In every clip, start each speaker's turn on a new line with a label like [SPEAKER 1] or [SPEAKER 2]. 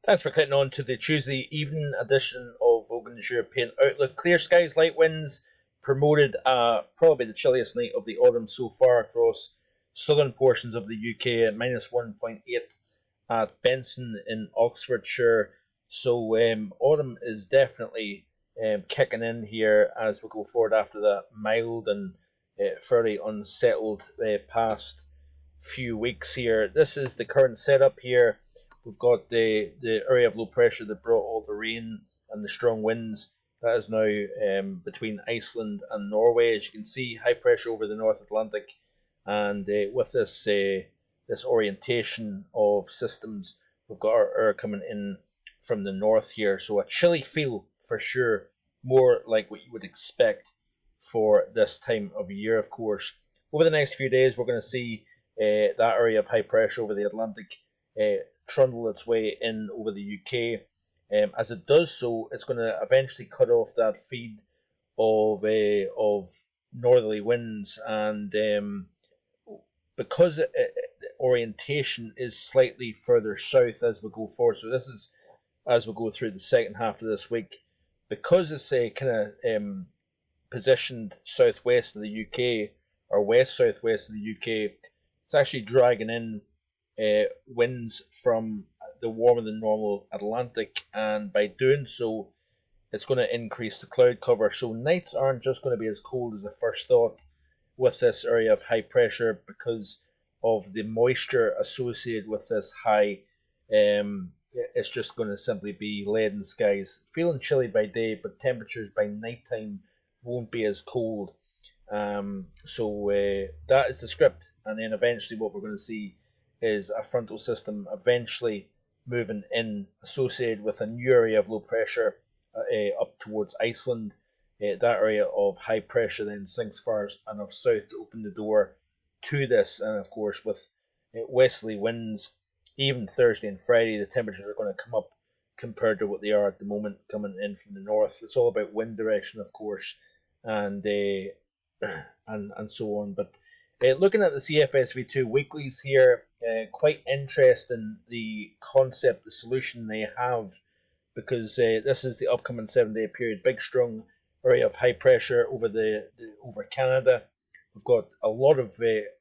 [SPEAKER 1] Thanks for clicking on to the Tuesday evening edition of Logan's European Outlook. Clear skies, light winds promoted probably the chilliest night of the autumn so far across southern portions of the UK at minus 1.8 at Benson in Oxfordshire. So autumn is definitely kicking in here as we go forward after that mild and fairly unsettled past few weeks here. This is the current setup here. We've got the area of low pressure that brought all the rain and the strong winds. That is now between Iceland and Norway. As you can see, high pressure over the North Atlantic, and with this orientation of systems, we've got our air coming in from the north here. So a chilly feel for sure, more like what you would expect for this time of year. Of course, over the next few days, we're going to see that area of high pressure over the Atlantic trundle its way in over the UK. As it does so, it's going to eventually cut off that feed of northerly winds, and because orientation is slightly further south as we go forward. So this is as we go through the second half of this week, because it's a kind of positioned southwest of the UK or west southwest of the UK. It's actually dragging in winds from the warmer than normal Atlantic, and by doing so, it's going to increase the cloud cover. So nights aren't just going to be as cold as I first thought with this area of high pressure because of the moisture associated with this high. It's just going to simply be leaden skies. Feeling chilly by day, but temperatures by nighttime won't be as cold. So that is the script, and then eventually what we're going to see is a frontal system eventually moving in associated with a new area of low pressure up towards Iceland. That area of high pressure then sinks far enough south to open the door to this, and of course with westerly winds, even Thursday and Friday, the temperatures are going to come up compared to what they are at the moment coming in from the north. It's all about wind direction, of course, and so on. But looking at the CFSV2 weeklies here, quite interesting the concept, the solution they have, because this is the upcoming 7-day period. Big strong area of high pressure over over Canada. We've got a lot of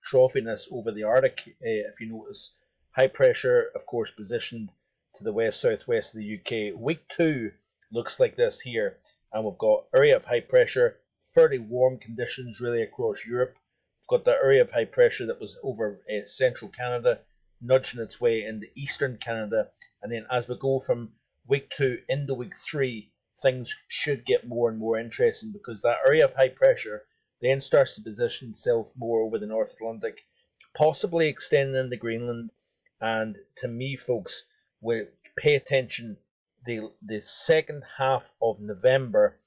[SPEAKER 1] troughiness over the Arctic. If you notice, high pressure, of course, positioned to the west southwest of the UK. Week 2 looks like this here, and we've got area of high pressure, fairly warm conditions really across Europe. We've got the area of high pressure that was over central Canada, nudging its way into eastern Canada, and then as we go from week 2 into week 3, things should get more and more interesting because that area of high pressure then starts to position itself more over the North Atlantic, possibly extending into Greenland. And to me, folks, we pay attention. The second half of November,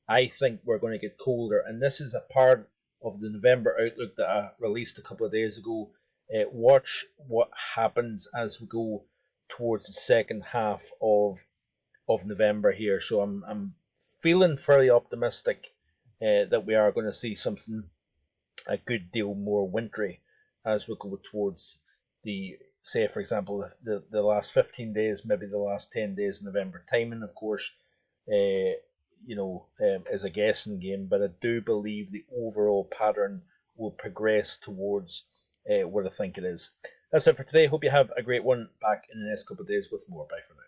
[SPEAKER 1] I think we're going to get colder, and this is a part of the November outlook that I released a couple of days ago. Watch what happens as we go towards the second half of November here. So I'm feeling fairly optimistic that we are going to see something a good deal more wintry as we go towards the, say for example, the last 15 days, maybe the last 10 days of November. Timing, of course, is a guessing game, but I do believe the overall pattern will progress towards what I think it is. That's it for today. Hope you have a great one. Back in the next couple of days with more. Bye for now.